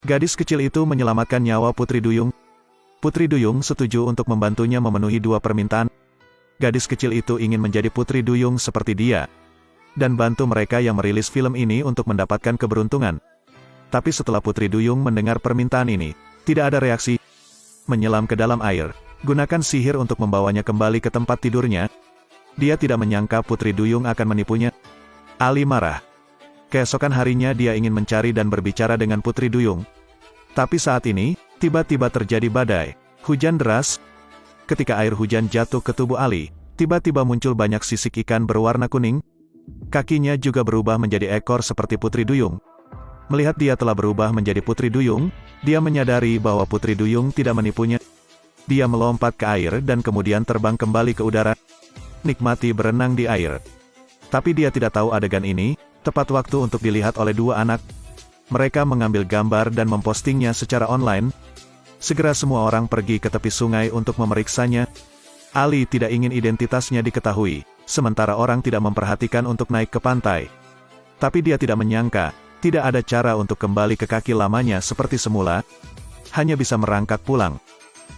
Gadis kecil itu menyelamatkan nyawa Putri Duyung. Putri Duyung setuju untuk membantunya memenuhi dua permintaan. Gadis kecil itu ingin menjadi Putri Duyung seperti dia, dan bantu mereka yang merilis film ini untuk mendapatkan keberuntungan. Tapi setelah Putri Duyung mendengar permintaan ini, tidak ada reaksi. Menyelam ke dalam air, gunakan sihir untuk membawanya kembali ke tempat tidurnya. Dia tidak menyangka Putri Duyung akan menipunya. Ali marah. Keesokan harinya dia ingin mencari dan berbicara dengan Putri Duyung. Tapi saat ini, tiba-tiba terjadi badai, hujan deras. Ketika air hujan jatuh ke tubuh Ali, tiba-tiba muncul banyak sisik ikan berwarna kuning. Kakinya juga berubah menjadi ekor seperti Putri Duyung. Melihat dia telah berubah menjadi Putri Duyung, dia menyadari bahwa Putri Duyung tidak menipunya. Dia melompat ke air dan kemudian terbang kembali ke udara. Nikmati berenang di air. Tapi dia tidak tahu adegan ini tepat waktu untuk dilihat oleh dua anak. Mereka mengambil gambar dan mempostingnya secara online. Segera semua orang pergi ke tepi sungai untuk memeriksanya. Ali tidak ingin identitasnya diketahui, sementara orang tidak memperhatikan untuk naik ke pantai. Tapi dia tidak menyangka, tidak ada cara untuk kembali ke kaki lamanya seperti semula. Hanya bisa merangkak pulang.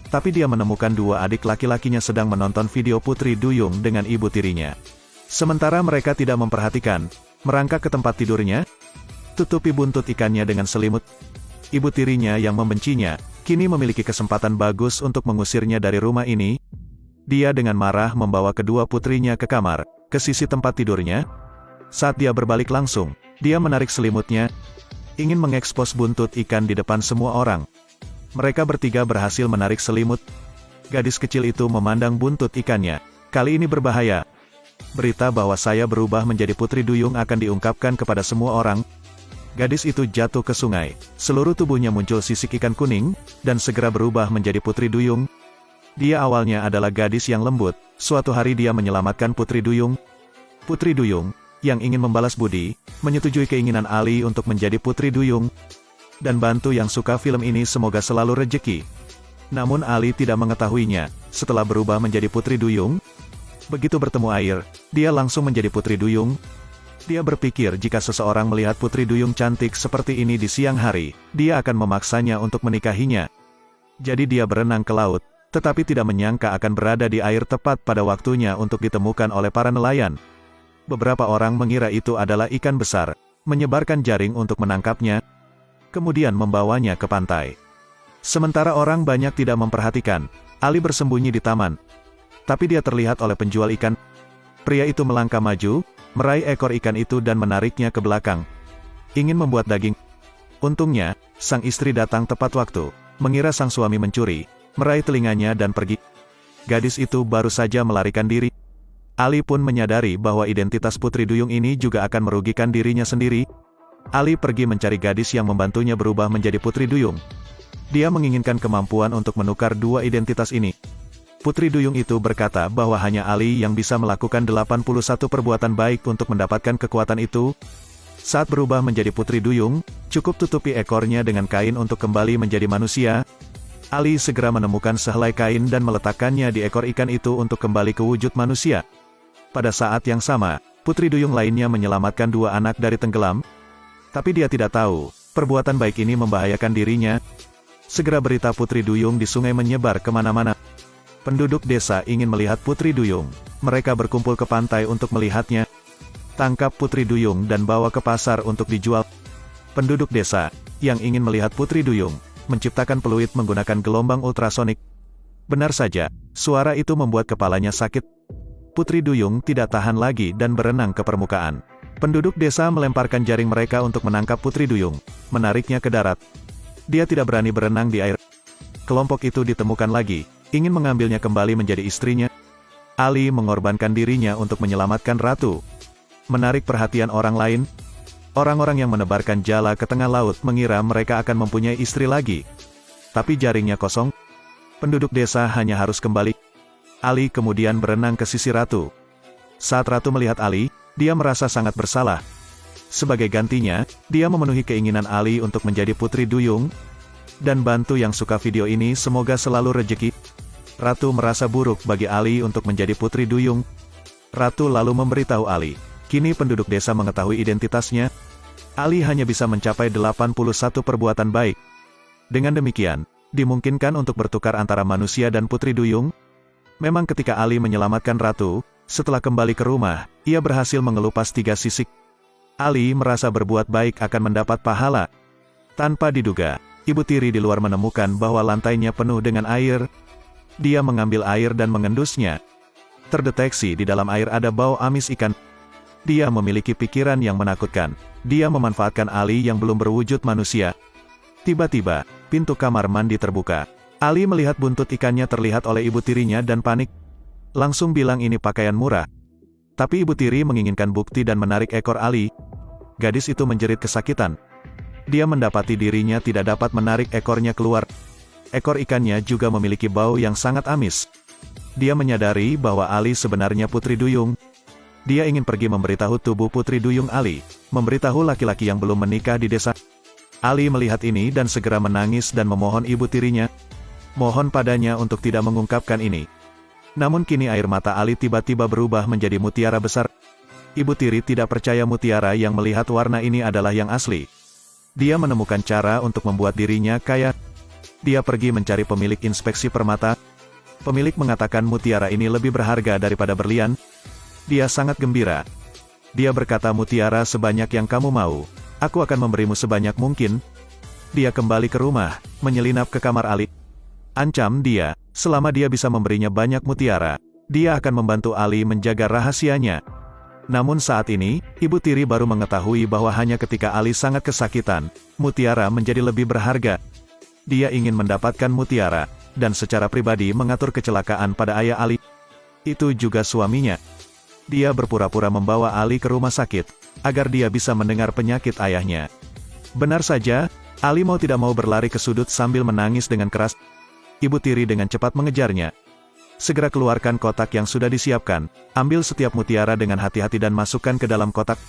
Tapi dia menemukan dua adik laki-lakinya sedang menonton video Putri Duyung dengan ibu tirinya. Sementara mereka tidak memperhatikan, merangkak ke tempat tidurnya, tutupi buntut ikannya dengan selimut. Ibu tirinya yang membencinya, kini memiliki kesempatan bagus untuk mengusirnya dari rumah ini. Dia dengan marah membawa kedua putrinya ke kamar, ke sisi tempat tidurnya. Saat dia berbalik langsung, dia menarik selimutnya, ingin mengekspos buntut ikan di depan semua orang. Mereka bertiga berhasil menarik selimut. Gadis kecil itu memandang buntut ikannya. Kali ini berbahaya. Berita bahwa saya berubah menjadi Putri Duyung akan diungkapkan kepada semua orang. Gadis itu jatuh ke sungai. Seluruh tubuhnya muncul sisik ikan kuning, dan segera berubah menjadi Putri Duyung. Dia awalnya adalah gadis yang lembut. Suatu hari dia menyelamatkan Putri Duyung. Putri Duyung, yang ingin membalas budi, menyetujui keinginan Ali untuk menjadi Putri Duyung. Dan bantu yang suka film ini semoga selalu rejeki. Namun Ali tidak mengetahuinya, setelah berubah menjadi Putri Duyung. Begitu bertemu air, dia langsung menjadi Putri Duyung. Dia berpikir jika seseorang melihat Putri Duyung cantik seperti ini di siang hari, dia akan memaksanya untuk menikahinya. Jadi dia berenang ke laut, tetapi tidak menyangka akan berada di air tepat pada waktunya untuk ditemukan oleh para nelayan. Beberapa orang mengira itu adalah ikan besar, menyebarkan jaring untuk menangkapnya, kemudian membawanya ke pantai. Sementara orang banyak tidak memperhatikan, Ali bersembunyi di taman. Tapi dia terlihat oleh penjual ikan. Pria itu melangkah maju, meraih ekor ikan itu dan menariknya ke belakang. Ingin membuat daging. Untungnya, sang istri datang tepat waktu, mengira sang suami mencuri, meraih telinganya dan pergi. Gadis itu baru saja melarikan diri. Ali pun menyadari bahwa identitas Putri Duyung ini juga akan merugikan dirinya sendiri. Ali pergi mencari gadis yang membantunya berubah menjadi Putri Duyung. Dia menginginkan kemampuan untuk menukar dua identitas ini. Putri Duyung itu berkata bahwa hanya Ali yang bisa melakukan 81 perbuatan baik untuk mendapatkan kekuatan itu. Saat berubah menjadi Putri Duyung, cukup tutupi ekornya dengan kain untuk kembali menjadi manusia. Ali segera menemukan sehelai kain dan meletakkannya di ekor ikan itu untuk kembali ke wujud manusia. Pada saat yang sama, Putri Duyung lainnya menyelamatkan dua anak dari tenggelam. Tapi dia tidak tahu, perbuatan baik ini membahayakan dirinya. Segera berita Putri Duyung di sungai menyebar kemana-mana. Penduduk desa ingin melihat Putri Duyung. Mereka berkumpul ke pantai untuk melihatnya. Tangkap Putri Duyung dan bawa ke pasar untuk dijual. Penduduk desa, yang ingin melihat Putri Duyung, menciptakan peluit menggunakan gelombang ultrasonik. Benar saja, suara itu membuat kepalanya sakit. Putri Duyung tidak tahan lagi dan berenang ke permukaan. Penduduk desa melemparkan jaring mereka untuk menangkap Putri Duyung, menariknya ke darat. Dia tidak berani berenang di air. Kelompok itu ditemukan lagi, ingin mengambilnya kembali menjadi istrinya. Ali mengorbankan dirinya untuk menyelamatkan ratu. Menarik perhatian orang lain. Orang-orang yang menebarkan jala ke tengah laut mengira mereka akan mempunyai istri lagi. Tapi jaringnya kosong. Penduduk desa hanya harus kembali. Ali kemudian berenang ke sisi ratu. Saat ratu melihat Ali, dia merasa sangat bersalah. Sebagai gantinya, dia memenuhi keinginan Ali untuk menjadi Putri Duyung. Dan bantu yang suka video ini semoga selalu rejeki. Ratu merasa buruk bagi Ali untuk menjadi Putri Duyung. Ratu lalu memberitahu Ali, kini penduduk desa mengetahui identitasnya. Ali hanya bisa mencapai 81 perbuatan baik. Dengan demikian, dimungkinkan untuk bertukar antara manusia dan Putri Duyung? Memang ketika Ali menyelamatkan Ratu, setelah kembali ke rumah, ia berhasil mengelupas 3 sisik. Ali merasa berbuat baik akan mendapat pahala. Tanpa diduga, ibu tiri di luar menemukan bahwa lantainya penuh dengan air. Dia mengambil air dan mengendusnya. Terdeteksi di dalam air ada bau amis ikan. Dia memiliki pikiran yang menakutkan. Dia memanfaatkan Ali yang belum berwujud manusia. Tiba-tiba, pintu kamar mandi terbuka. Ali melihat buntut ikannya terlihat oleh ibu tirinya dan panik. Langsung bilang ini pakaian murah. Tapi ibu tiri menginginkan bukti dan menarik ekor Ali. Gadis itu menjerit kesakitan. Dia mendapati dirinya tidak dapat menarik ekornya keluar. Ekor ikannya juga memiliki bau yang sangat amis. Dia menyadari bahwa Ali sebenarnya Putri Duyung. Dia ingin pergi memberitahu tubuh Putri Duyung Ali, memberitahu laki-laki yang belum menikah di desa. Ali melihat ini dan segera menangis dan memohon ibu tirinya. Mohon padanya untuk tidak mengungkapkan ini. Namun kini air mata Ali tiba-tiba berubah menjadi mutiara besar. Ibu tiri tidak percaya mutiara yang melihat warna ini adalah yang asli. Dia menemukan cara untuk membuat dirinya kaya. Dia pergi mencari pemilik inspeksi permata. Pemilik mengatakan mutiara ini lebih berharga daripada berlian. Dia sangat gembira. Dia berkata, mutiara sebanyak yang kamu mau. Aku akan memberimu sebanyak mungkin. Dia kembali ke rumah, menyelinap ke kamar Ali. Ancam dia, selama dia bisa memberinya banyak mutiara, dia akan membantu Ali menjaga rahasianya. Namun saat ini, ibu tiri baru mengetahui bahwa hanya ketika Ali sangat kesakitan, mutiara menjadi lebih berharga. Dia ingin mendapatkan mutiara, dan secara pribadi mengatur kecelakaan pada ayah Ali. Itu juga suaminya. Dia berpura-pura membawa Ali ke rumah sakit, agar dia bisa mendengar penyakit ayahnya. Benar saja, Ali mau tidak mau berlari ke sudut sambil menangis dengan keras. Ibu tiri dengan cepat mengejarnya. Segera keluarkan kotak yang sudah disiapkan, ambil setiap mutiara dengan hati-hati dan masukkan ke dalam kotak.